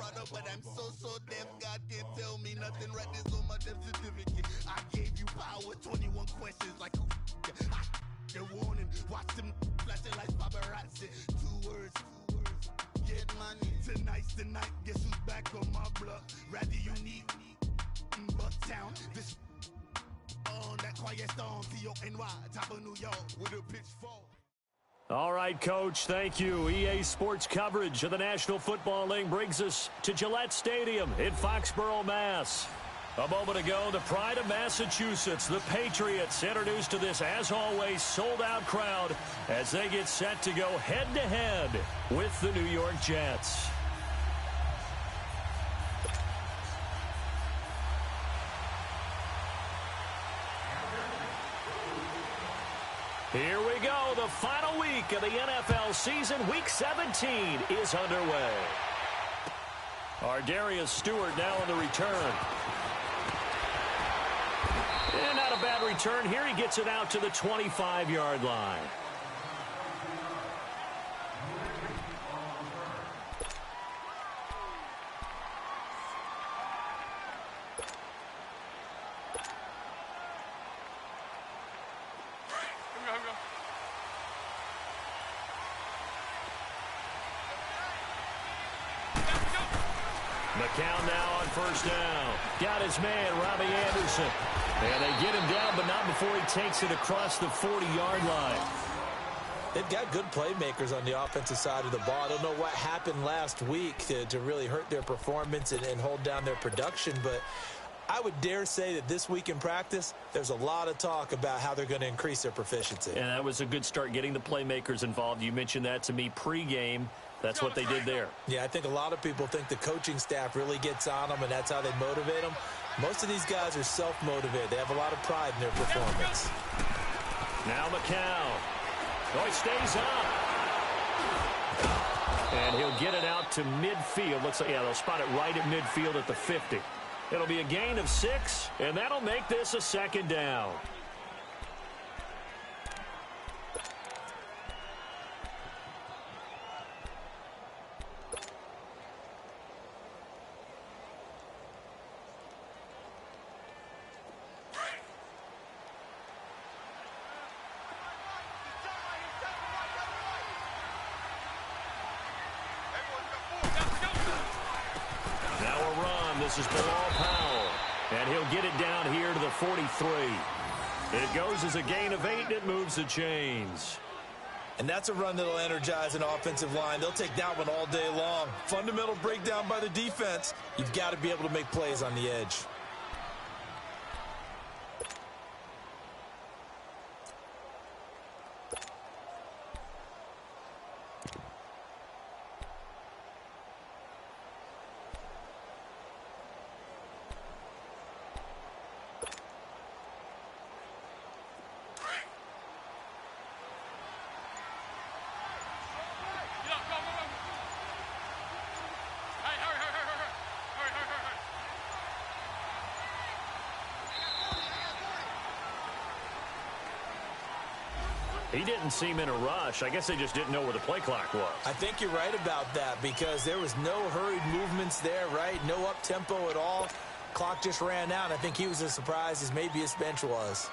brother, but I'm so deaf. God can't tell me nothing. Right this on my death certificate. I gave you power, 21 questions like who the warning. Watch them flashing like paparazzi. Two words. Get money. Tonight's the night. Guess who's back on my block? Rather unique. Bucktown. This on that quiet storm. T-O-N-Y. Top of New York with a pitchfork. All right, Coach, thank you. EA Sports coverage of the National Football League brings us to Gillette Stadium in Foxborough, Mass. A moment ago, the pride of Massachusetts, the Patriots, introduced to this, as always, sold-out crowd as they get set to go head-to-head with the New York Jets. Here we go. The final week of the NFL season. Week 17 is underway. Darius Stewart now on the return. And not a bad return here. He gets it out to the 25-yard line. McCown now on first down. Got his man, Robbie Anderson. And they get him down, but not before he takes it across the 40-yard line. They've got good playmakers on the offensive side of the ball. I don't know what happened last week to really hurt their performance and hold down their production, but I would dare say that this week in practice, there's a lot of talk about how they're going to increase their proficiency. And that was a good start getting the playmakers involved. You mentioned that to me pregame. That's what they did there. Yeah, I think a lot of people think the coaching staff really gets on them, and that's how they motivate them. Most of these guys are self-motivated. They have a lot of pride in their performance. Now McCown. Oh, he stays up. And he'll get it out to midfield. Looks like, yeah, they'll spot it right at midfield at the 50. It'll be a gain of 6, and that'll make this a second down. This is Bilal Powell, and he'll get it down here to the 43. It goes as a gain of 8, and it moves the chains. And that's a run that'll energize an offensive line. They'll take that one all day long. Fundamental breakdown by the defense. You've got to be able to make plays on the edge. He didn't seem in a rush. I guess they just didn't know where the play clock was. I think you're right about that because there was no hurried movements there, right? No up-tempo at all. Clock just ran out. I think he was as surprised as maybe his bench was.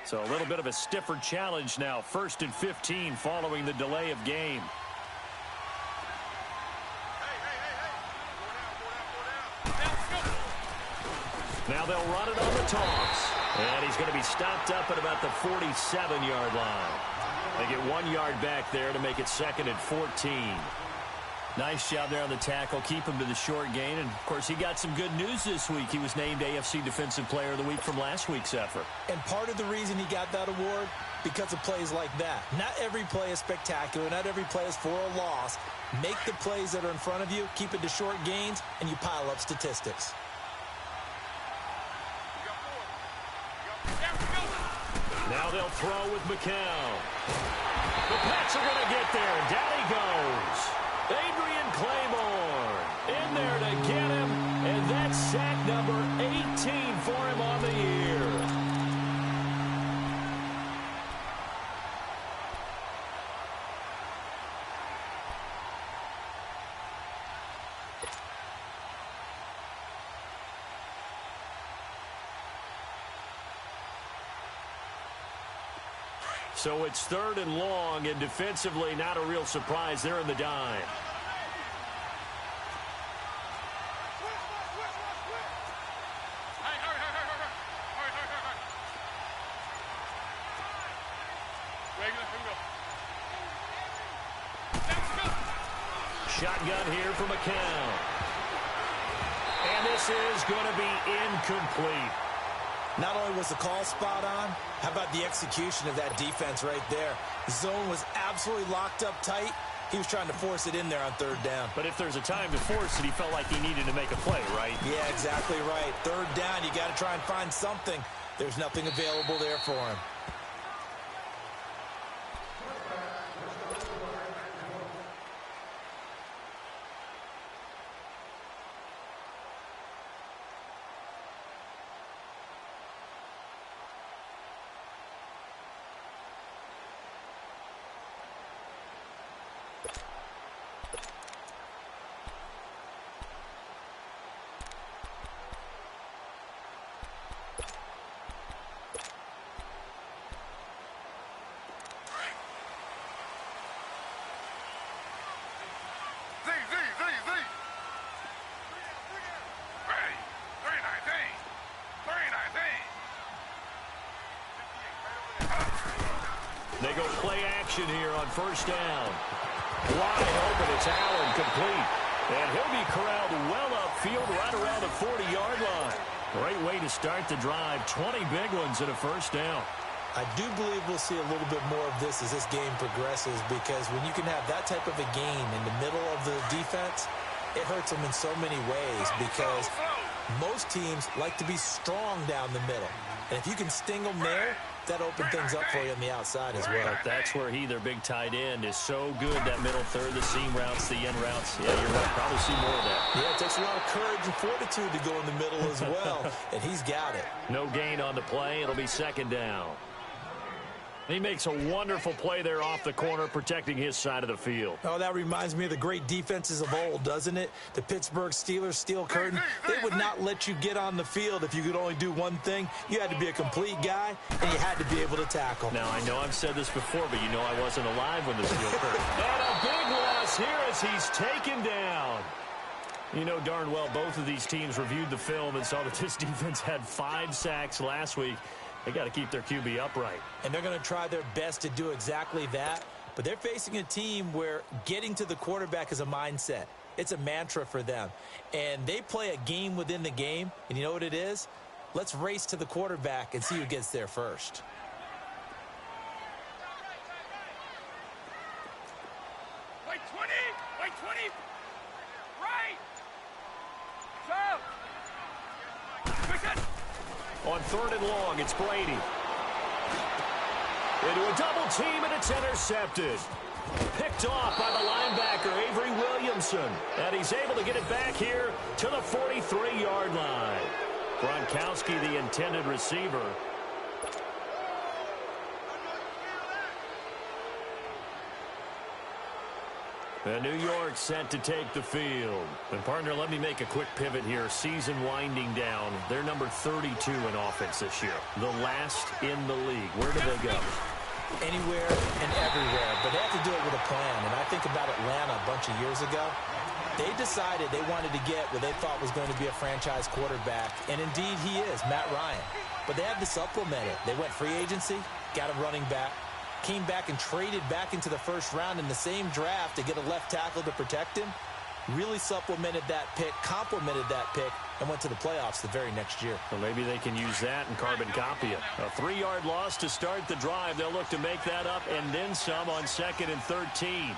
So a little bit of a stiffer challenge now. 1st and 15 following the delay of game. Now they'll run it on the toss. And he's going to be stopped up at about the 47-yard line. They get 1 yard back there to make it 2nd and 14. Nice job there on the tackle. Keep him to the short gain. And, of course, he got some good news this week. He was named AFC Defensive Player of the Week from last week's effort. And part of the reason he got that award, because of plays like that. Not every play is spectacular. Not every play is for a loss. Make the plays that are in front of you, keep it to short gains, and you pile up statistics. Now they'll throw with McCown. The Pats are going to get there, and down he goes. Adrian Claiborne in there to get him, and that's sack number 18 for him on the year. So it's 3rd and long, and defensively not a real surprise there in the dime. Shotgun here from McCown. And this is going to be incomplete. Not only was the call spot on, how about the execution of that defense right there? The zone was absolutely locked up tight. He was trying to force it in there on 3rd down. But if there's a time to force it, he felt like he needed to make a play, right? Yeah, exactly right. 3rd down, you got to try and find something. There's nothing available there for him. They go play action here on 1st down. Wide open, it's Allen, complete. And he'll be corralled well upfield right around the 40-yard line. Great way to start the drive. 20 big ones and a 1st down. I do believe we'll see a little bit more of this as this game progresses, because when you can have that type of a game in the middle of the defense, it hurts them in so many ways, because most teams like to be strong down the middle. And if you can sting them there, that opens things up for you on the outside as well. That's where their big tight end, is so good, that middle third, the seam routes, the end routes. Yeah, you're right. Probably see more of that. Yeah, it takes a lot of courage and fortitude to go in the middle as well, and he's got it. No gain on the play. It'll be 2nd down. He makes a wonderful play there off the corner, protecting his side of the field. Oh, that reminds me of the great defenses of old, doesn't it? The Pittsburgh Steelers steel curtain. They would not let you get on the field if you could only do one thing. You had to be a complete guy, and you had to be able to tackle. Now, I know I've said this before, but you know I wasn't alive when the steel curtain. And a big loss here as he's taken down. You know darn well both of these teams reviewed the film and saw that this defense had 5 sacks last week. They got to keep their QB upright. And they're going to try their best to do exactly that. But they're facing a team where getting to the quarterback is a mindset. It's a mantra for them. And they play a game within the game. And you know what it is? Let's race to the quarterback and see who gets there first. Wait 20! Wait 20! Right! Shout! On 3rd and long, it's Brady. Into a double team, and it's intercepted. Picked off by the linebacker, Avery Williamson. And he's able to get it back here to the 43-yard line. Gronkowski, the intended receiver. And New York set to take the field. And, partner, let me make a quick pivot here. Season winding down. They're number 32 in offense this year. The last in the league. Where do they go? Anywhere and everywhere. But they have to do it with a plan. And I think about Atlanta a bunch of years ago. They decided they wanted to get what they thought was going to be a franchise quarterback. And, indeed, he is, Matt Ryan. But they had to supplement it. They went free agency, got a running back. Came back and traded back into the 1st round in the same draft to get a left tackle to protect him. Really supplemented that pick, complemented that pick, and went to the playoffs the very next year. Well, maybe they can use that and carbon copy it. A 3-yard loss to start the drive. They'll look to make that up and then some on 2nd and 13.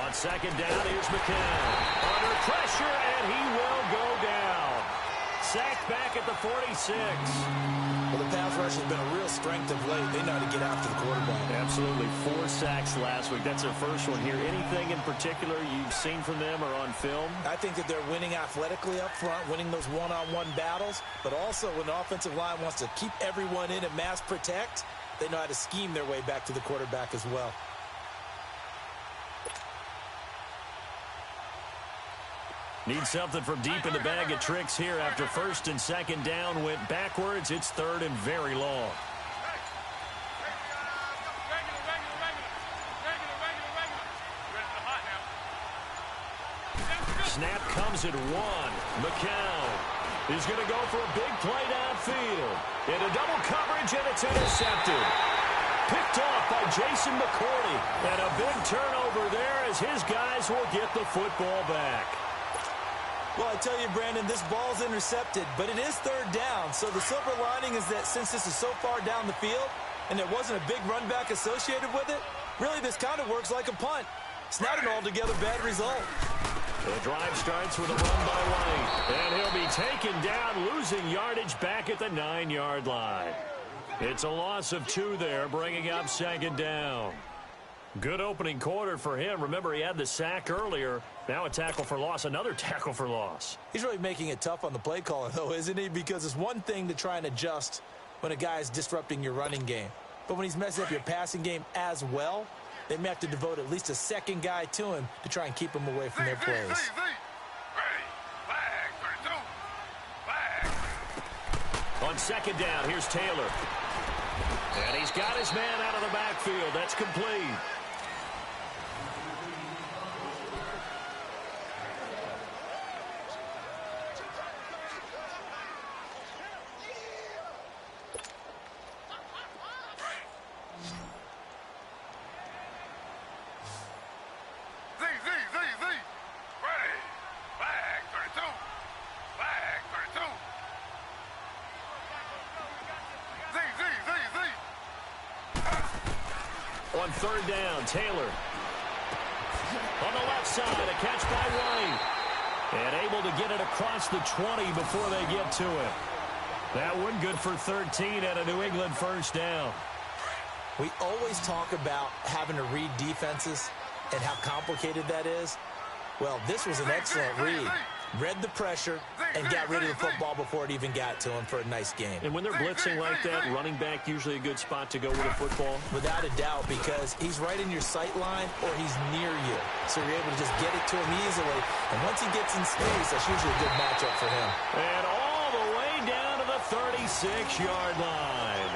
On 2nd down, here's McCown. Under pressure, and he will go down. Sacked back at the 46. Well, the pass rush has been a real strength of late. They know how to get after the quarterback. Absolutely. 4 sacks last week. That's their first one here. Anything in particular you've seen from them or on film? I think that they're winning athletically up front, winning those one-on-one battles, but also when the offensive line wants to keep everyone in and mass protect, they know how to scheme their way back to the quarterback as well. Need something from deep in the bag of tricks here after first and second down went backwards. It's third and very long. Snap comes at one. McCown is going to go for a big play downfield. Into double coverage, and it's intercepted. Picked off by Jason McCourty. And a big turnover there as his guys will get the football back. Well, I tell you, Brandon, this ball's intercepted, but it is third down. So the silver lining is that since this is so far down the field and there wasn't a big run back associated with it, really this kind of works like a punt. It's not an altogether bad result. The drive starts with a run by White, and he'll be taken down, losing yardage back at the 9-yard line. It's a loss of 2 there, bringing up second down. Good opening quarter for him. Remember, he had the sack earlier. Now a tackle for loss, another tackle for loss. He's really making it tough on the play caller, though, isn't he? Because it's one thing to try and adjust when a guy is disrupting your running game. But when he's messing up your passing game as well, they may have to devote at least a second guy to him to try and keep him away from their plays. On second down, here's Taylor. And he's got his man out of the backfield. That's complete. On third down, Taylor. On the left side, a catch by White. And able to get it across the 20 before they get to it. That one good for 13 at a New England first down. We always talk about having to read defenses and how complicated that is. Well, this was an excellent read. Read the pressure and got rid of the football before it even got to him for a nice game. And when they're blitzing like that, running back usually a good spot to go with a football? Without a doubt, because he's right in your sight line or he's near you. So you're able to just get it to him easily. And once he gets in space, that's usually a good matchup for him. And all the way down to the 36-yard line.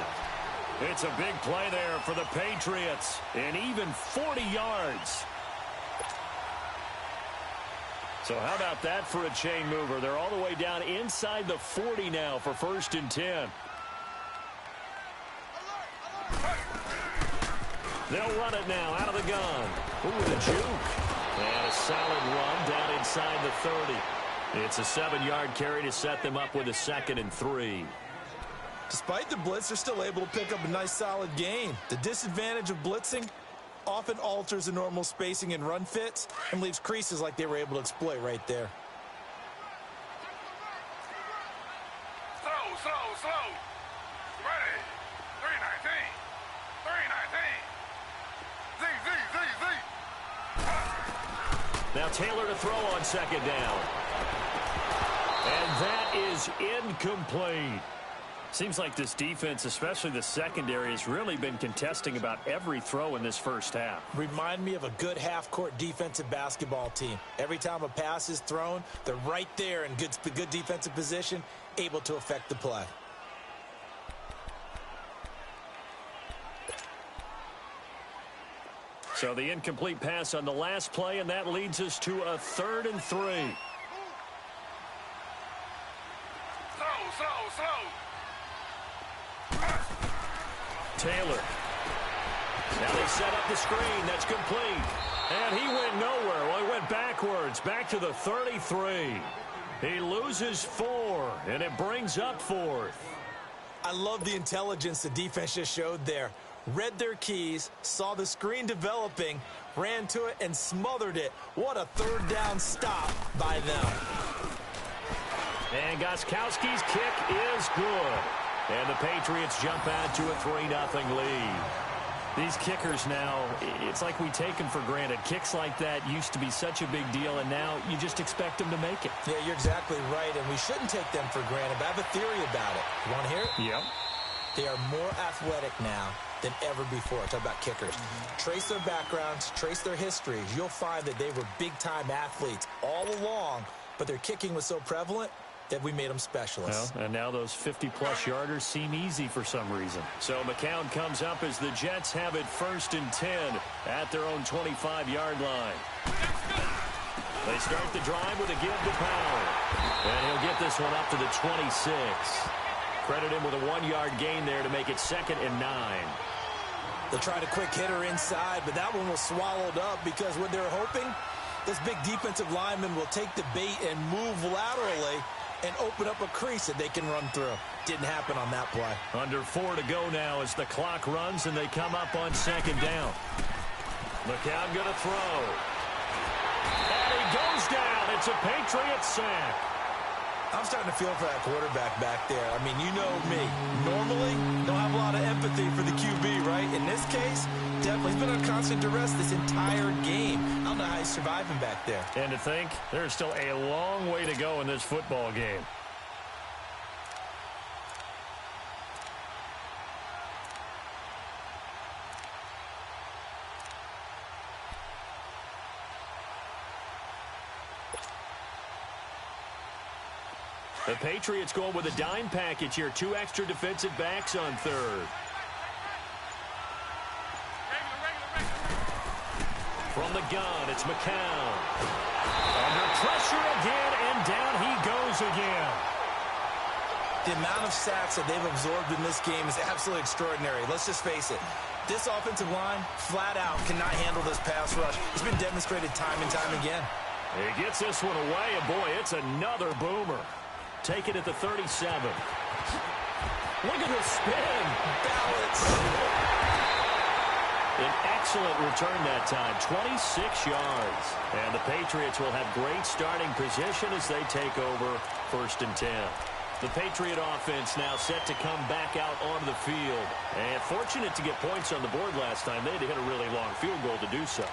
It's a big play there for the Patriots. And even 40 yards. So how about that for a chain mover? They're all the way down inside the 40 now for first and 10. They'll run it now out of the gun. Ooh, the juke. And a solid run down inside the 30. It's a 7-yard carry to set them up with a 2nd and 3. Despite the blitz, they're still able to pick up a nice solid gain. The disadvantage of blitzing often alters the normal spacing and run fits and leaves creases like they were able to exploit right there. Slow. Ready. 319. Now Taylor to throw on second down. And that is incomplete. Seems like this defense, especially the secondary, has really been contesting about every throw in this first half. Remind me of a good half-court defensive basketball team. Every time a pass is thrown, they're right there in good defensive position, able to affect the play. So the incomplete pass on the last play, and that leads us to a 3rd and 3. Slow. Taylor. Now they set up the screen. That's complete. And he went nowhere. Well, he went backwards. Back to the 33. He loses 4, and it brings up 4th. I love the intelligence the defense just showed there. Read their keys, saw the screen developing, ran to it, and smothered it. What a 3rd down stop by them. And Gostkowski's kick is good. And the Patriots jump out to a 3-0 lead. These kickers now, it's like we take them for granted. Kicks like that used to be such a big deal, and now you just expect them to make it. Yeah, you're exactly right, and we shouldn't take them for granted. But I have a theory about it. You want to hear it? Yep. They are more athletic now than ever before. Talk about kickers. Trace their backgrounds, trace their histories. You'll find that they were big-time athletes all along, but their kicking was so prevalent that we made them specialists. Well, and now those 50-plus yarders seem easy for some reason. So McCown comes up as the Jets have it 1st and 10 at their own 25-yard line. They start the drive with a give to Powell. And he'll get this one up to the 26. Credit him with a 1-yard gain there to make it 2nd and 9. They tried a quick hitter inside, but that one was swallowed up because what they're hoping, this big defensive lineman will take the bait and move laterally and open up a crease that they can run through. Didn't happen on that play. Under 4 to go now as the clock runs and they come up on 2nd down. McCown going to throw. And he goes down. It's a Patriots sack. I'm starting to feel for that quarterback back there. I mean, you know me. Normally, don't have a lot of empathy for the QB, right? In this case, definitely. He's been under constant duress this entire game. I don't know how he's surviving back there. And to think, there's still a long way to go in this football game. The Patriots going with a dime package here. 2 extra defensive backs on 3rd. From the gun, it's McCown. Under pressure again, and down he goes again. The amount of sacks that they've absorbed in this game is absolutely extraordinary. Let's just face it. This offensive line, flat out, cannot handle this pass rush. It's been demonstrated time and time again. He gets this one away, and boy, it's another boomer. Take it at the 37. Look at the spin. Balance. An excellent return that time, 26 yards. And the Patriots will have great starting position as they take over 1st and 10. The Patriot offense now set to come back out onto the field. And fortunate to get points on the board last time. They had to hit a really long field goal to do so.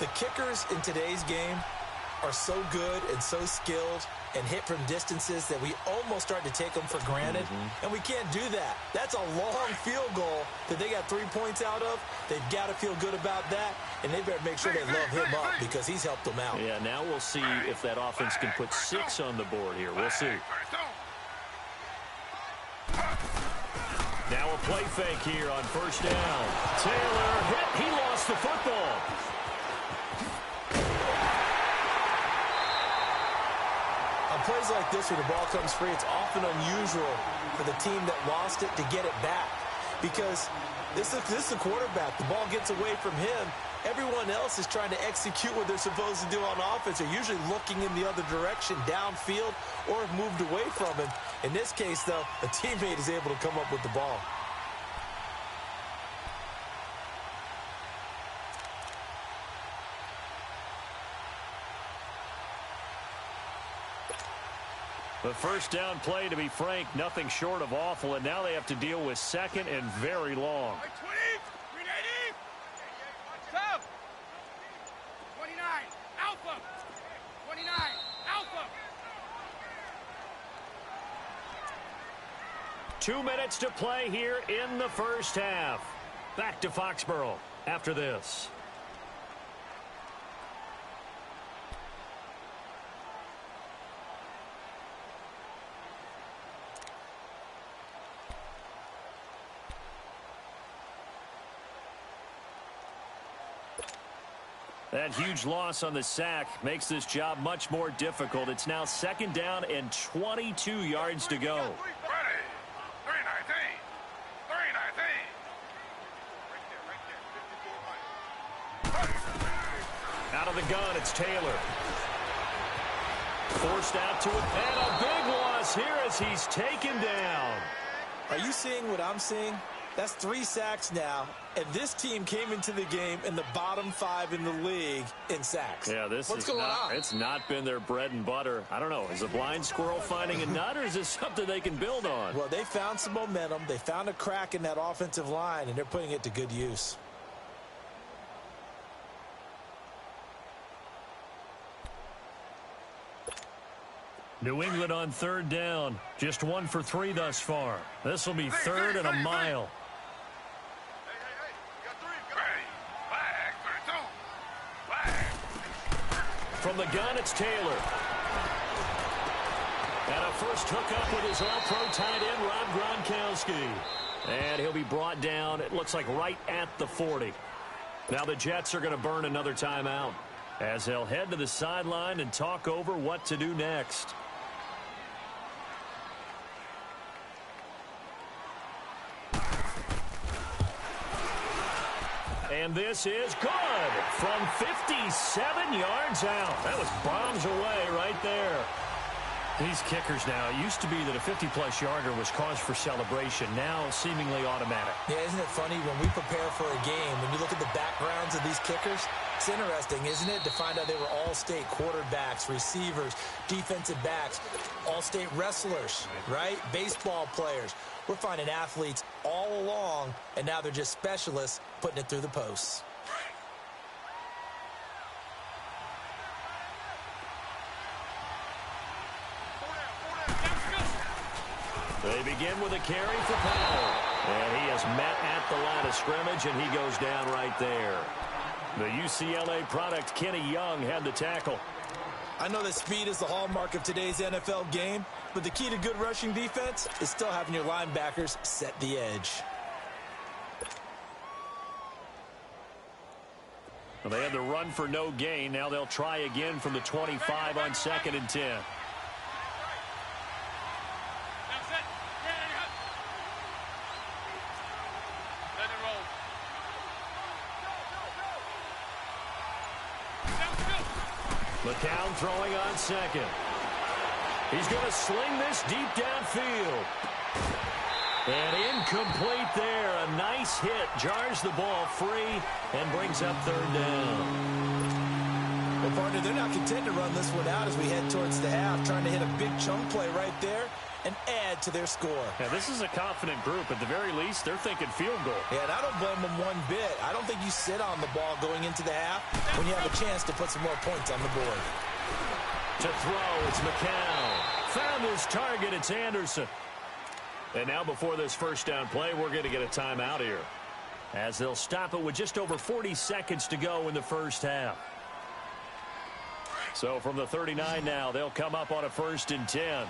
The kickers in today's game are so good and so skilled and hit from distances that we almost start to take them for granted. And we can't do that. That's a long field goal that they got 3 points out of. They've got to feel good about that, and they better make sure they love him up because he's helped them out. Yeah, now we'll see if that offense can put 6 on the board here. We'll see. Now a play fake here on 1st down. Taylor hit. He lost the football. Plays like this where the ball comes free, it's often unusual for the team that lost it to get it back because this is the quarterback. The ball gets away from him. Everyone else is trying to execute what they're supposed to do on offense. They're usually looking in the other direction, downfield, or have moved away from him. In this case, though, a teammate is able to come up with the ball. The 1st down play, to be frank, nothing short of awful, and now they have to deal with 2nd and very long. 29, Alpha! 29, Alpha! 2 minutes to play here in the 1st half. Back to Foxborough after this. That huge loss on the sack makes this job much more difficult. It's now 2nd down and 22 yards to go. 319. 319. Out of the gun, it's Taylor. Forced out to it, and a big loss here as he's taken down. Are you seeing what I'm seeing? That's 3 sacks now, and this team came into the game in the bottom 5 in the league in sacks. Yeah, What's going on? It's not been their bread and butter. I don't know. Is a blind squirrel finding a nut, or is this something they can build on? Well, they found some momentum. They found a crack in that offensive line, and they're putting it to good use. New England on 3rd down. Just 1 for 3 thus far. This will be 3rd and a mile. From the gun, it's Taylor. And a first hookup with his all-pro tight end, Rob Gronkowski. And he'll be brought down, it looks like, right at the 40. Now the Jets are going to burn another timeout as they'll head to the sideline and talk over what to do next. And this is good from 57 yards out. That was bombs away right there. These kickers now, it used to be that a 50-plus yarder was cause for celebration. Now seemingly automatic. Yeah, isn't it funny when we prepare for a game, when you look at the backgrounds of these kickers, it's interesting, isn't it, to find out they were all-state quarterbacks, receivers, defensive backs, all-state wrestlers, right? Baseball players. We're finding athletes all along, and now they're just specialists putting it through the posts. They begin with a carry for Powell. And he is met at the line of scrimmage, and he goes down right there. The UCLA product, Kenny Young, had the tackle. I know that speed is the hallmark of today's NFL game, but the key to good rushing defense is still having your linebackers set the edge. Well, they had the run for no gain. Now they'll try again from the 25 on 2nd and 10. McCown throwing on 2nd. He's going to sling this deep downfield. And incomplete there. A nice hit. Jars the ball free and brings up 3rd down. Well, partner, they're not content to run this one out as we head towards the half, trying to hit a big chunk play right there and add to their score. Yeah, this is a confident group. At the very least, they're thinking field goal. Yeah, and I don't blame them one bit. I don't think you sit on the ball going into the half when you have a chance to put some more points on the board. To throw, it's McCown. Found his target, it's Anderson. And now before this first down play, we're going to get a timeout here, as they'll stop it with just over 40 seconds to go in the first half. So from the 39 now, they'll come up on a 1st and 10.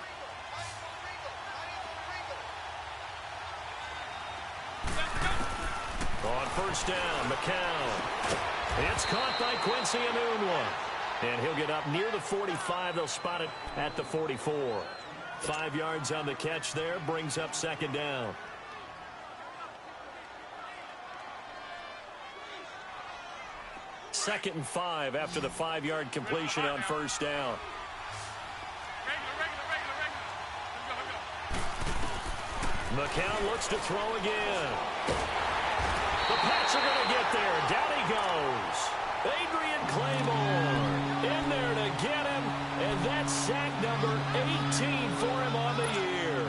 On 1st down, McCown. It's caught by Quincy Enunwa. And he'll get up near the 45. They'll spot it at the 44. 5 yards on the catch there. Brings up 2nd down. Second and 5 after the 5-yard completion on 1st down. McCown looks to throw again. The Pats are going to get there. Down he goes. Adrian Claymore in there to get him. And that's sack number 18 for him on the year.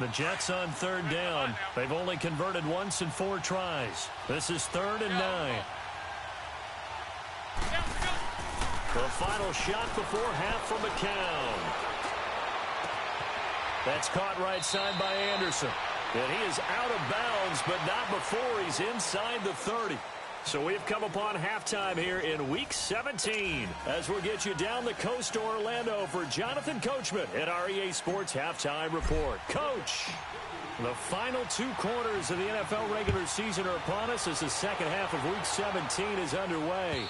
The Jets on 3rd down. They've only converted once in 4 tries. This is 3rd and 9. The final shot before half from McCown. That's caught right side by Anderson. And he is out of bounds, but not before he's inside the 30. So we've come upon halftime here in Week 17 as we'll get you down the coast to Orlando for Jonathan Coachman at our EA Sports Halftime Report. Coach, the final 2 quarters of the NFL regular season are upon us as the second half of Week 17 is underway.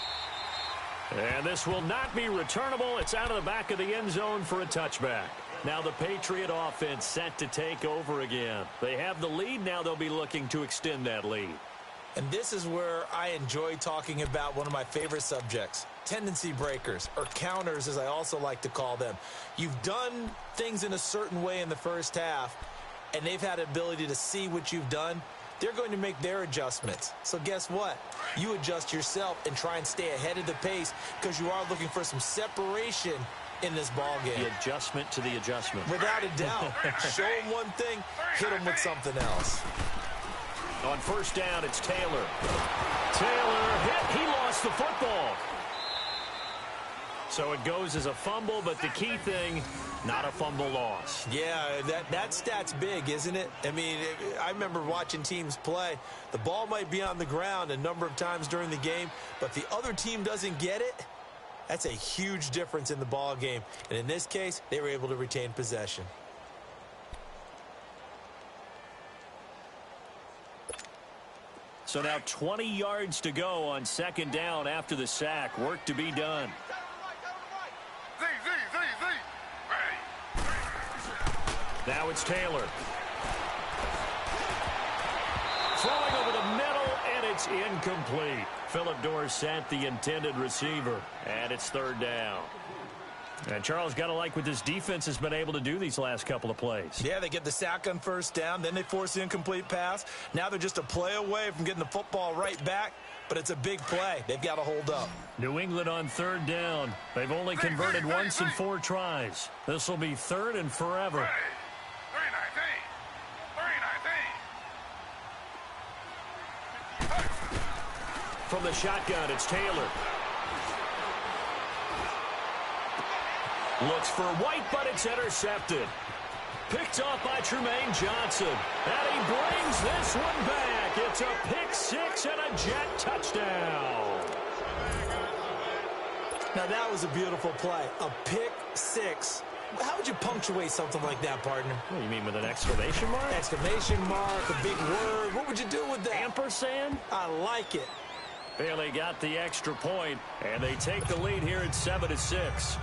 And this will not be returnable. It's out of the back of the end zone for a touchback. Now the Patriot offense set to take over again. They have the lead. Now they'll be looking to extend that lead. And this is where I enjoy talking about one of my favorite subjects, tendency breakers, or counters as I also like to call them. You've done things in a certain way in the first half, and they've had the ability to see what you've done. They're going to make their adjustments. So guess what? You adjust yourself and try and stay ahead of the pace because you are looking for some separation in this ball game. The adjustment to the adjustment. Without a doubt. Show them one thing, hit them with something else. On 1st down, it's Taylor. Taylor hit. He lost the football. So it goes as a fumble, but the key thing, not a fumble loss. Yeah, that stat's big, isn't it? I mean, I remember watching teams play. The ball might be on the ground a number of times during the game, but the other team doesn't get it. That's a huge difference in the ball game. And in this case, they were able to retain possession. So now 20 yards to go on second down after the sack. Work to be done. Now it's Taylor. Throwing over the middle, and it's incomplete. Philip Dorsett, the intended receiver, and it's third down. And Charles, got to like what this defense has been able to do these last couple of plays. Yeah, they get the sack on first down, then they force the incomplete pass. Now they're just a play away from getting the football right back, but it's a big play. They've got to hold up. New England on third down. They've only converted once in 4 tries. This will be third and forever. From the shotgun, it's Taylor. Looks for White, but it's intercepted. Picked off by Tremaine Johnson. And he brings this one back. It's a pick 6 and a Jet touchdown. Now that was a beautiful play. A pick 6. How would you punctuate something like that, partner? What do you mean, with an exclamation mark? Exclamation mark, a big word. What would you do with that? Ampersand? I like it. Bailey got the extra point, and they take the lead here at 7-6.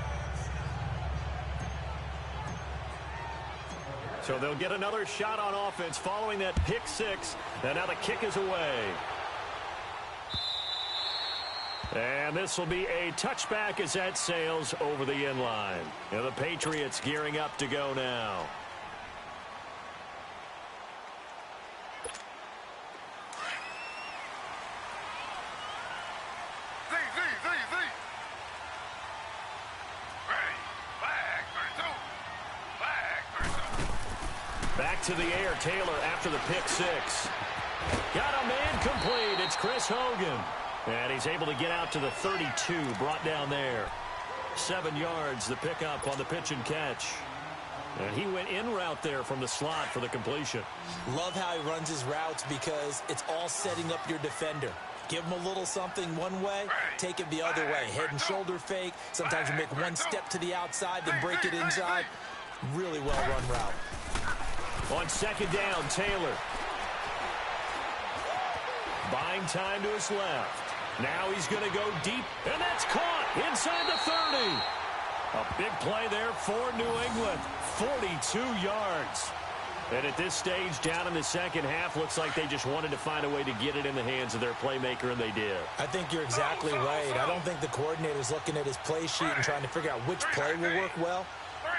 So they'll get another shot on offense following that pick 6, and now the kick is away. And this will be a touchback as that sails over the end line. And the Patriots gearing up to go now. Back to the air, Taylor after the pick 6. Got a man complete. It's Chris Hogan. And he's able to get out to the 32, brought down there. 7 yards, the pickup on the pitch and catch. And he went in route there from the slot for the completion. Love how he runs his routes because it's all setting up your defender. Give him a little something one way, take it the other way. Head and shoulder fake. Sometimes you make one step to the outside, then break it inside. Really well-run route. On second down, Taylor. Buying time to his left. Now he's going to go deep, and that's caught inside the 30. A big play there for New England. 42 yards. And at this stage, down in the second half, looks like they just wanted to find a way to get it in the hands of their playmaker, and they did. I think you're exactly right. I don't think the coordinator's looking at his play sheet and trying to figure out which play will work well.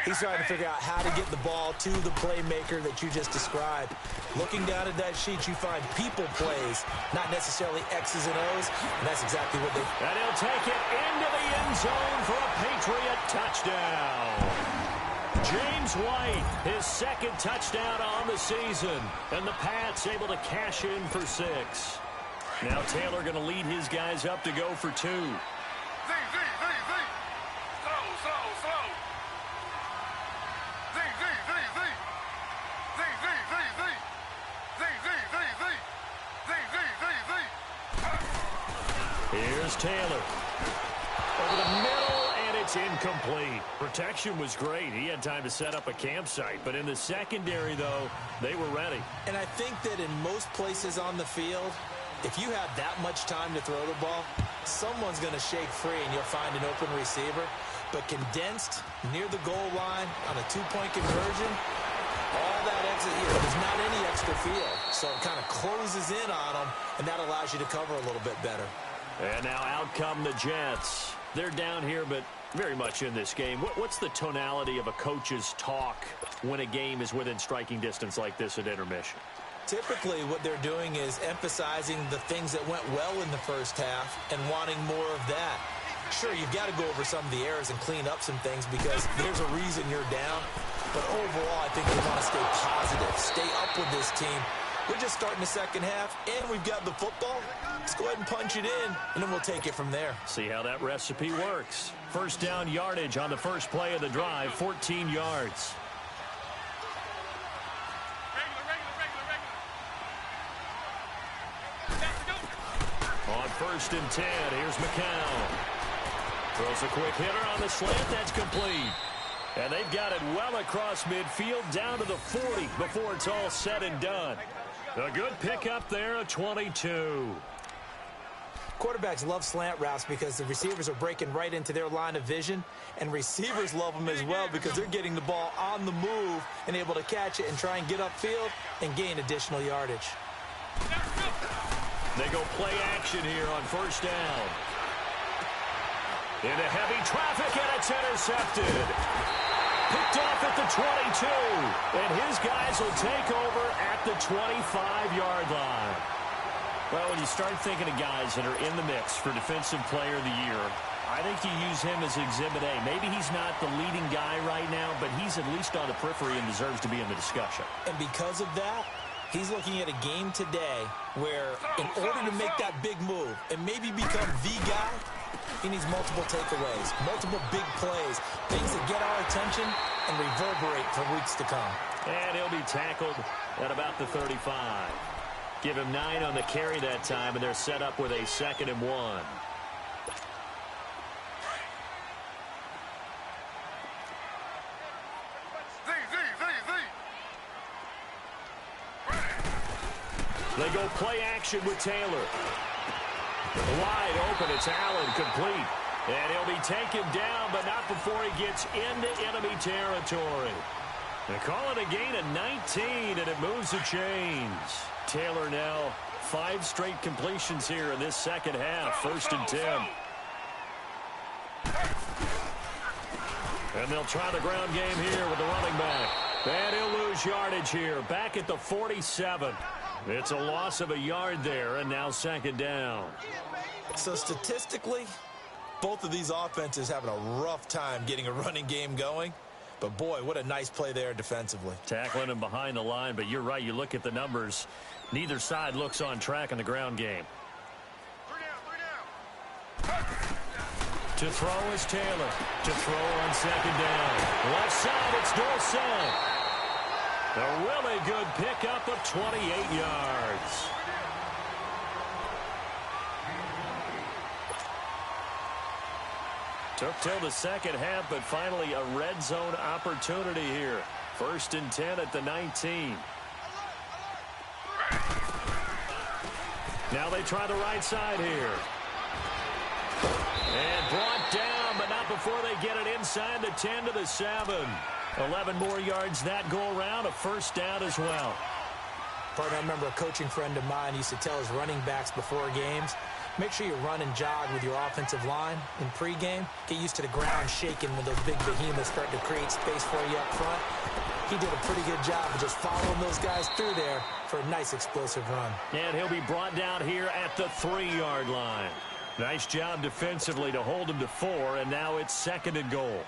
He's trying to figure out how to get the ball to the playmaker that you just described. Looking down at that sheet, you find people plays, not necessarily X's and O's, and that's exactly what they... And he'll take it into the end zone for a Patriot touchdown. James White, his second touchdown on the season, and the Pats able to cash in for 6. Now Taylor going to lead his guys up to go for 2. Here's Taylor. Over the middle, and it's incomplete. Protection was great. He had time to set up a campsite. But in the secondary, though, they were ready. And I think that in most places on the field, if you have that much time to throw the ball, someone's going to shake free and you'll find an open receiver. But condensed, near the goal line, on a 2-point conversion, all that exit, there's not any extra field. So it kind of closes in on them, and that allows you to cover a little bit better. And now out come the Jets. They're down here, but very much in this game. What's the tonality of a coach's talk when a game is within striking distance like this at intermission? Typically, what they're doing is emphasizing the things that went well in the first half and wanting more of that. Sure, you've got to go over some of the errors and clean up some things because there's a reason you're down. But overall, I think they want to stay positive, stay up with this team. We're just starting the second half, and we've got the football. Let's go ahead and punch it in, and then we'll take it from there. See how that recipe works. First down yardage on the first play of the drive, 14 yards. On 1st and 10, here's McCown. Throws a quick hitter on the slant. That's complete. And they've got it well across midfield down to the 40 before it's all said and done. A good pickup there, a 22. Quarterbacks love slant routes because the receivers are breaking right into their line of vision, and receivers love them as well because they're getting the ball on the move and able to catch it and try and get upfield and gain additional yardage. They go play action here on 1st down. Into heavy traffic, and it's intercepted. Picked off at the 22, and his guys will take over at the 25-yard line. Well, when you start thinking of guys that are in the mix for Defensive Player of the Year, I think you use him as Exhibit A. Maybe he's not the leading guy right now, but he's at least on the periphery and deserves to be in the discussion. And because of that, he's looking at a game today where in order to make that big move and maybe become the guy, he needs multiple takeaways, multiple big plays, things that get our attention and reverberate for weeks to come. And he'll be tackled at about the 35. Give him 9 on the carry that time, and they're set up with a 2nd and 1. They go play action with Taylor. Wide open, it's Allen, complete. And he'll be taken down, but not before he gets into enemy territory. They call it a gain of 19, and it moves the chains. Taylor now 5 straight completions here in this second half, 1st and 10. And they'll try the ground game here with the running back. And he'll lose yardage here, back at the 47. It's a loss of a yard there, and now 2nd down. So statistically, both of these offenses having a rough time getting a running game going. But, boy, what a nice play there defensively. Tackling him behind the line, but you're right. You look at the numbers. Neither side looks on track in the ground game. 3 down. To throw is Taylor. To throw on 2nd down. Left side, it's Dorset. A really good pickup of 28 yards. Took till the second half, but finally a red zone opportunity here. 1st and 10 at the 19. Now they try the right side here. And brought down, but not before they get it inside the 10 to the 7. 11 more yards that go around, a 1st down as well. Partner, I remember a coaching friend of mine used to tell his running backs before games, make sure you run and jog with your offensive line in pregame. Get used to the ground shaking when those big behemoths start to create space for you up front. He did a pretty good job of just following those guys through there for a nice explosive run. And he'll be brought down here at the 3-yard line. Nice job defensively to hold him to 4, and now it's 2nd and goal.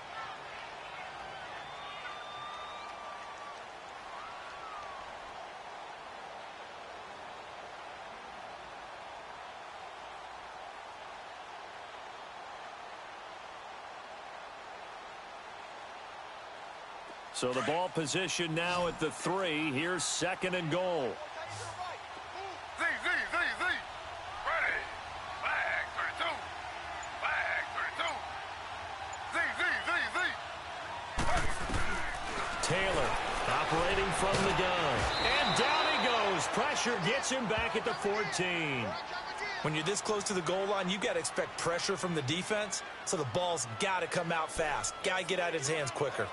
So the ball position now at the 3. Here's 2nd and goal. Z. Ready. Flag 32. Flag 32. Z. Taylor operating from the gun. And down he goes. Pressure gets him back at the 14. When you're this close to the goal line, you've got to expect pressure from the defense, so the ball's got to come out fast. Got to get out of his hands quicker.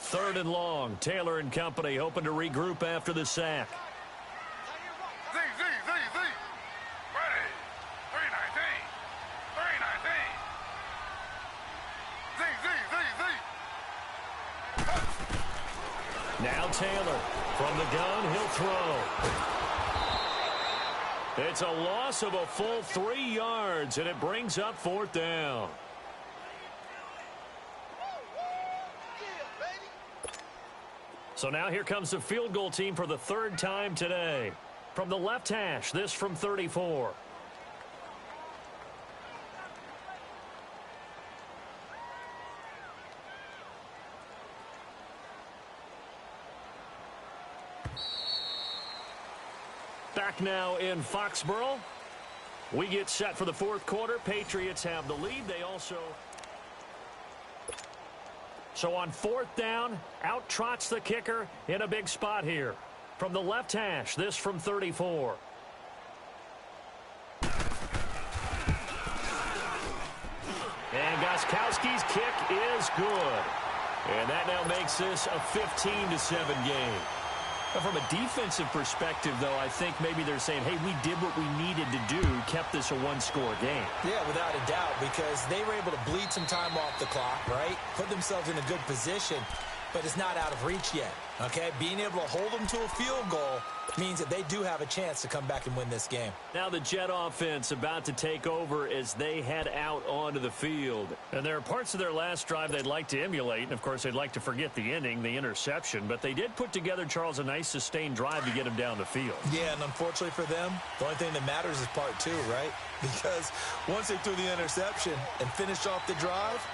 Third and long. Taylor and company hoping to regroup after the sack. Z. Ready. 319. 319. Z. Now Taylor From the gun, he'll throw. It's a loss of a full 3 yards, and it brings up 4th down. So now here comes the field goal team for the 3rd time today. From the left hash, this from 34. Back now in Foxborough. We get set for the 4th quarter. Patriots have the lead. They also... So on 4th down, out trots the kicker in a big spot here. From the left hash, this from 34. And Gostkowski's kick is good. And that now makes this a 15-7 game. But from a defensive perspective, though, I think maybe they're saying, hey, we did what we needed to do, kept this a one-score game. Yeah, without a doubt, because they were able to bleed some time off the clock, right? Put themselves in a good position, but it's not out of reach yet, okay? Being able to hold them to a field goal means that they do have a chance to come back and win this game. Now the Jet offense about to take over as they head out onto the field. And there are parts of their last drive they'd like to emulate, and of course they'd like to forget the ending, the interception, but they did put together, Charles, a nice sustained drive to get them down the field. Yeah, and unfortunately for them, the only thing that matters is part 2, right? Because once they threw the interception and finished off the drive,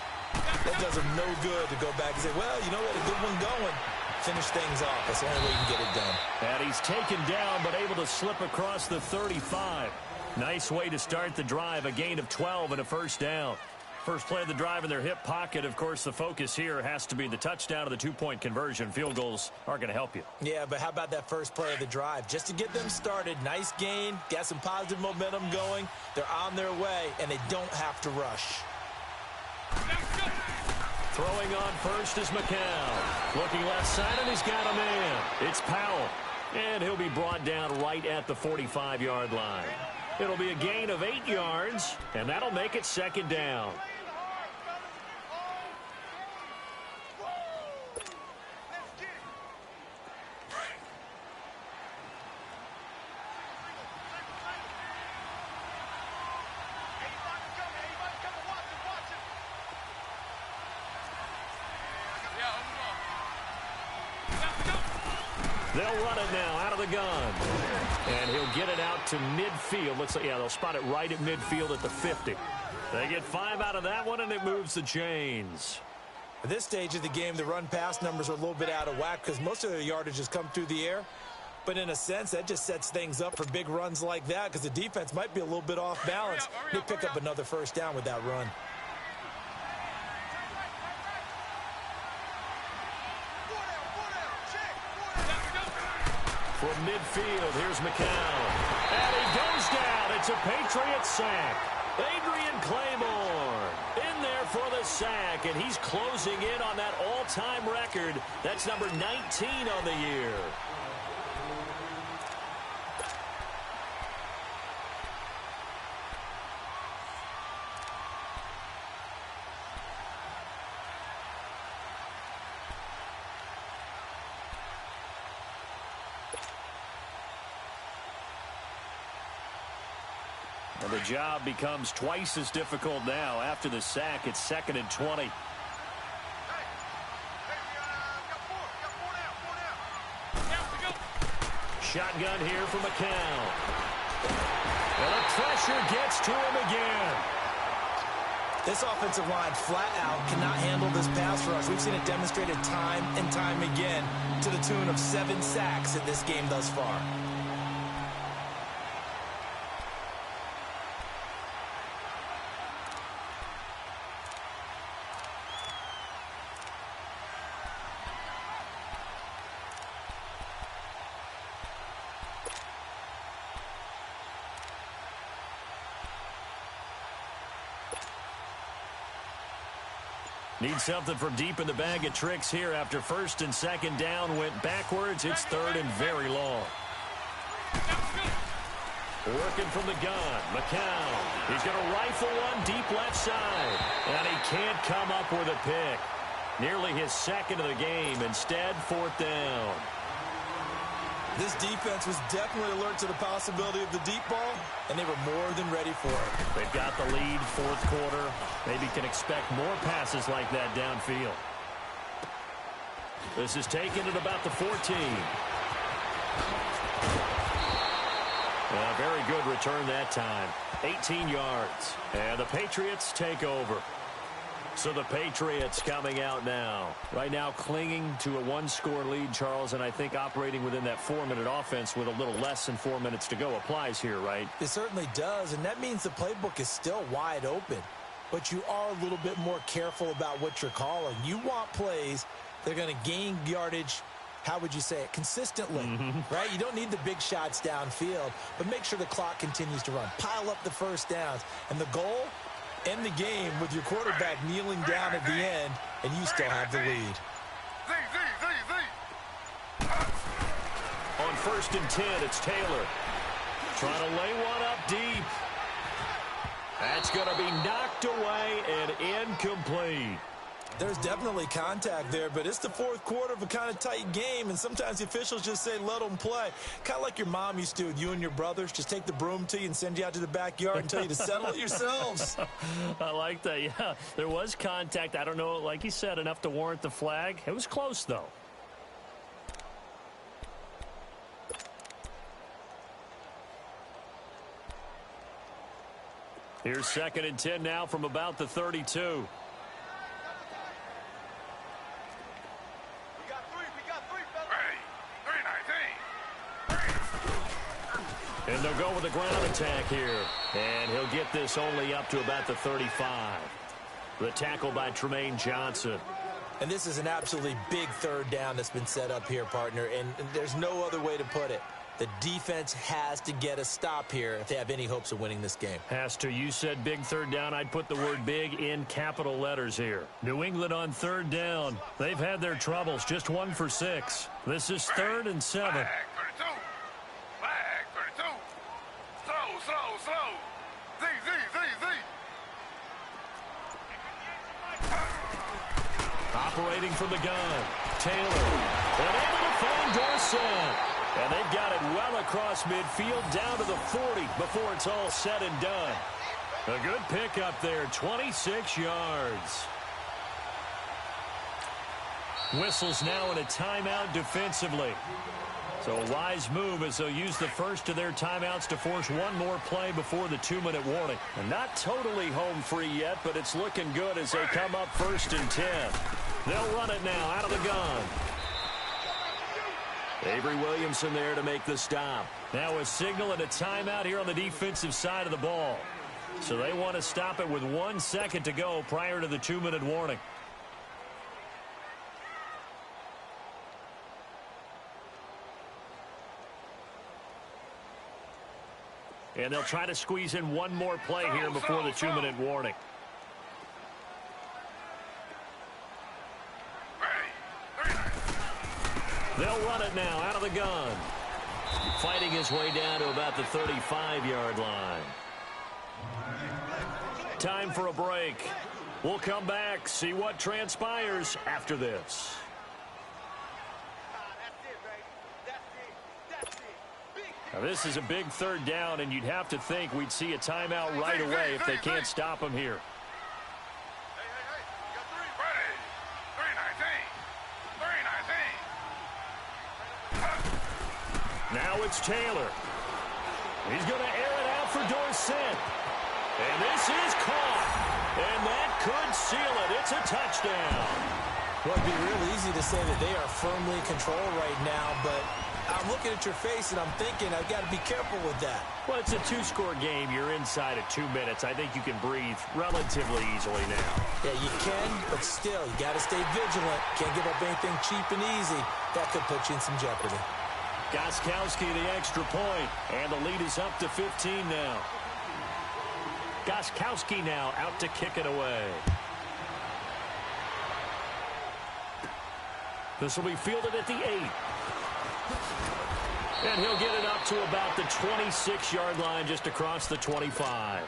that does them no good to go back and say, well, you know what, a good one going. Finish things off. That's the only way you can get it done. And he's taken down, but able to slip across the 35. Nice way to start the drive. A gain of 12 and a 1st down. First play of the drive in their hip pocket. Of course, the focus here has to be the touchdown or the 2-point conversion. Field goals aren't going to help you. Yeah, but how about that first play of the drive? Just to get them started, nice gain, got some positive momentum going. They're on their way, and they don't have to rush. Throwing on first is McCown. Looking left side, and he's got a man. It's Powell. And he'll be brought down right at the 45-yard line. It'll be a gain of 8 yards, and that'll make it 2nd down. They'll run it now out of the gun. And he'll get it out to midfield. Looks like, yeah, they'll spot it right at midfield at the 50. They get 5 out of that one, and it moves the chains. At this stage of the game, the run-pass numbers are a little bit out of whack because most of their yardage has come through the air. But in a sense, that just sets things up for big runs like that because the defense might be a little bit off balance. They pick up another 1st down with that run. From midfield, here's McCown. And he goes down. It's a Patriot sack. Adrian Claymore in there for the sack, and he's closing in on that all-time record. That's number 19 on the year. And the job becomes twice as difficult now. After the sack, it's 2nd and 20. Shotgun here for McCown. And the pressure gets to him again. This offensive line flat out cannot handle this pass rush. We've seen it demonstrated time and time again to the tune of 7 sacks in this game thus far. Need something from deep in the bag of tricks here after 1st and 2nd down went backwards. It's 3rd and very long. Working from the gun, McCown. He's going to rifle one deep left side. And he can't come up with a pick. Nearly his 2nd of the game. Instead, 4th down. This defense was definitely alert to the possibility of the deep ball, and they were more than ready for it. They've got the lead, fourth quarter. Maybe can expect more passes like that downfield. This is taken at about the 14. A very good return that time. 18 yards. And the Patriots take over. So the Patriots coming out now. Right now clinging to a one-score lead, Charles, and I think operating within that 4-minute offense with a little less than 4 minutes to go applies here, right? It certainly does, and that means the playbook is still wide open. But you are a little bit more careful about what you're calling. You want plays that are going to gain yardage, how would you say it, consistently, right? You don't need the big shots downfield, but make sure the clock continues to run. Pile up the first downs. And the goal, end the game with your quarterback kneeling down at the end, and you still have the lead. On 1st and 10, it's Taylor. Trying to lay one up deep. That's going to be knocked away and incomplete. There's definitely contact there, but it's the fourth quarter of a kind of tight game, and sometimes the officials just say, let them play. Kind of like your mom used to with you and your brothers. Just take the broom to you and send you out to the backyard and tell you to settle it yourselves. I like that, yeah. There was contact. I don't know, like you said, enough to warrant the flag. It was close, though. Here's 2nd and 10 now from about the 32. And they'll go with the ground attack here. And he'll get this only up to about the 35. The tackle by Tremaine Johnson. And this is an absolutely big third down that's been set up here, partner. And there's no other way to put it. The defense has to get a stop here if they have any hopes of winning this game. Has to. You said big third down. I'd put the word big in capital letters here. New England on 3rd down. They've had their troubles. Just 1 for 6. This is 3rd and 7. Operating from the gun. Taylor. And able to find Dorsett. And they've got it well across midfield down to the 40 before it's all said and done. A good pickup there, 26 yards. Whistles now in a timeout defensively. So a wise move as they'll use the first of their timeouts to force one more play before the 2-minute warning. And not totally home free yet, but it's looking good as they come up 1st and 10. They'll run it now out of the gun. Avery Williamson there to make the stop. Now a signal and a timeout here on the defensive side of the ball. So they want to stop it with 1 second to go prior to the 2-minute warning. And they'll try to squeeze in one more play here before the 2-minute warning. They'll run it now out of the gun. Fighting his way down to about the 35-yard line. Time for a break. We'll come back, see what transpires after this. Now this is a big 3rd down, and you'd have to think we'd see a timeout right away if they can't stop him here. Now it's Taylor. He's going to air it out for Dorsett. And this is caught. And that could seal it. It's a touchdown. Well, it'd be real easy to say that they are firmly in control right now, but I'm looking at your face and I'm thinking I've got to be careful with that. Well, it's a 2-score game. You're inside at 2 minutes. I think you can breathe relatively easily now. Yeah, you can, but still, you got to stay vigilant. Can't give up anything cheap and easy. That could put you in some jeopardy. Gostkowski the extra point, and the lead is up to 15 now. Gostkowski now out to kick it away. This will be fielded at the 8. And he'll get it up to about the 26-yard line, just across the 25.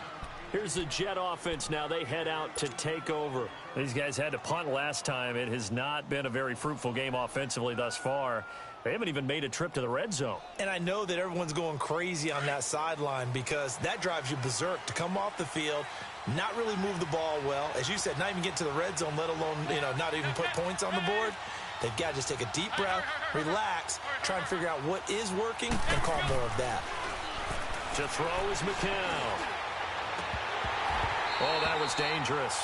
Here's the Jet offense now. They head out to take over. These guys had to punt last time. It has not been a very fruitful game offensively thus far. They haven't even made a trip to the red zone. And I know that everyone's going crazy on that sideline because that drives you berserk to come off the field, not really move the ball well. As you said, not even get to the red zone, let alone, not even put points on the board. They've got to just take a deep breath, relax, try and figure out what is working, and call more of that. To throw is McCown. Oh, that was dangerous.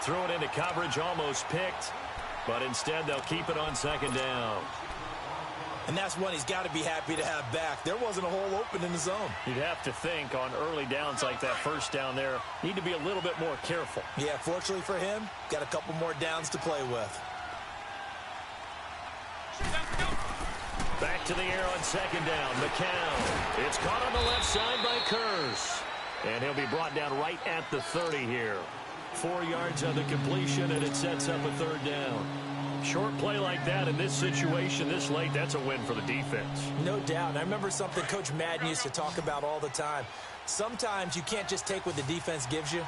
Threw it into coverage, almost picked, but instead they'll keep it on second down. And that's one he's got to be happy to have back. There wasn't a hole open in the zone. You'd have to think on early downs like that first down there, need to be a little bit more careful. Yeah, fortunately for him, got a couple more downs to play with. Back to the air on second down. McCown. It's caught on the left side by Kurz. And he'll be brought down right at the 30 here. 4 yards on the completion, and it sets up a third down. Short play like that in this situation this late, that's a win for the defense. No doubt. And I remember something Coach Madden used to talk about all the time. Sometimes you can't just take what the defense gives you.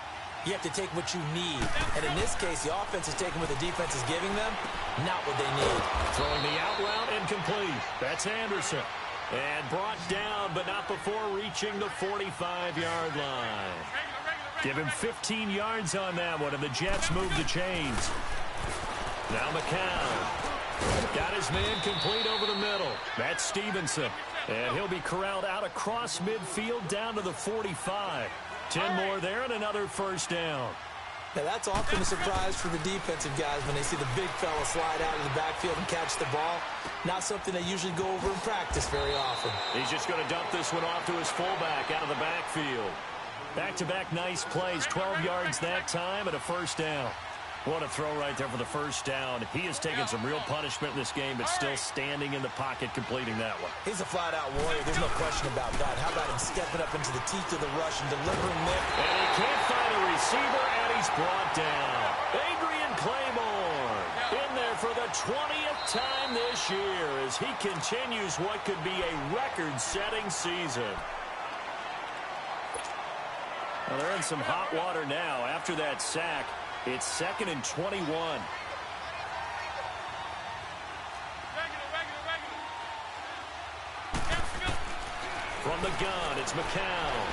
You have to take what you need. And in this case, the offense is taking what the defense is giving them, not what they need. Throwing the out route incomplete. That's Anderson. And brought down, but not before reaching the 45-yard line. Give him 15 yards on that one, and the Jets move the chains. Now McCown. Got his man complete over the middle. That's Stevenson. And he'll be corralled out across midfield down to the 45. 10 more there and another first down. Now that's often a surprise for the defensive guys when they see the big fella slide out of the backfield and catch the ball. Not something they usually go over in practice very often. He's just going to dump this one off to his fullback out of the backfield. Back-to-back nice plays, 12 yards that time and a first down. What a throw right there for the first down. He has taken some real punishment in this game, but still standing in the pocket completing that one. He's a flat-out warrior. There's no question about that. How about him stepping up into the teeth of the rush and delivering there? And he can't find a receiver, and he's brought down. Adrian Claiborne in there for the 20th time this year as he continues what could be a record-setting season. Well, they're in some hot water now after that sack. It's 2nd and 21. From the gun, it's McCown.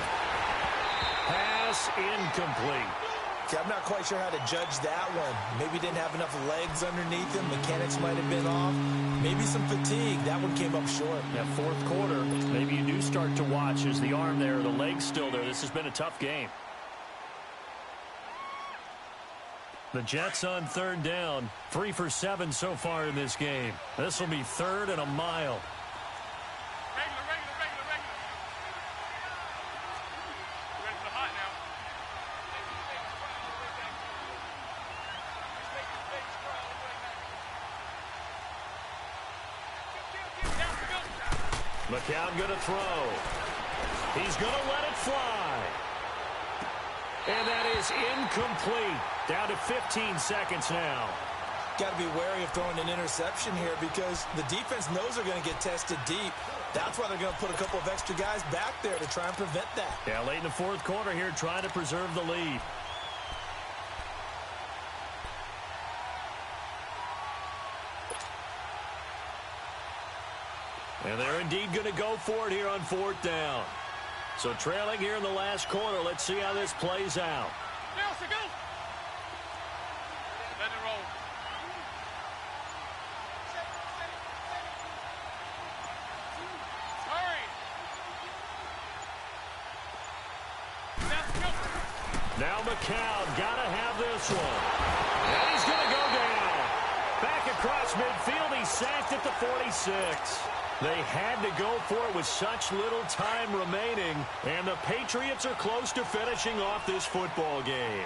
Pass incomplete. See, I'm not quite sure how to judge that one. Maybe didn't have enough legs underneath him. Mechanics might have been off. Maybe some fatigue. That one came up short. That fourth quarter, maybe you do start to watch as the arm there, the leg's still there. This has been a tough game. The Jets on third down, 3 for 7 so far in this game. This will be 3rd and a mile. McCown going to throw. He's going to let it fly. And that is incomplete. Down to 15 seconds now. Got to be wary of throwing an interception here because the defense knows they're going to get tested deep. That's why they're going to put a couple of extra guys back there to try and prevent that. Yeah, late in the fourth quarter here, trying to preserve the lead. And they're indeed going to go for it here on 4th down. So trailing here in the last quarter. Let's see how this plays out. Nelson, go! Let it roll. Hurry! Nelson, go! Now McCown got to have this one. And he's going to go down. Back across midfield. He's sacked at the 46. They had to go for it with such little time remaining, and the Patriots are close to finishing off this football game.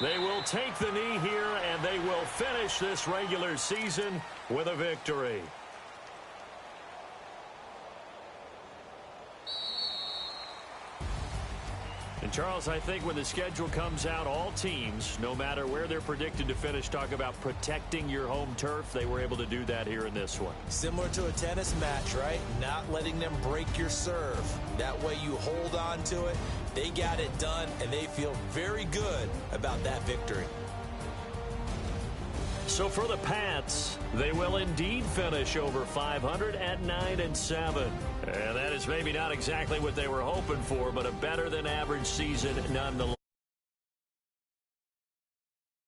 They will take the knee here, and they will finish this regular season with a victory. And Charles, I think when the schedule comes out, all teams, no matter where they're predicted to finish, talk about protecting your home turf. They were able to do that here in this one. Similar to a tennis match, right? Not letting them break your serve. That way you hold on to it. They got it done, and they feel very good about that victory. So for the Pats, they will indeed finish over 500 at 9-7. And that is maybe not exactly what they were hoping for, but a better than average season nonetheless.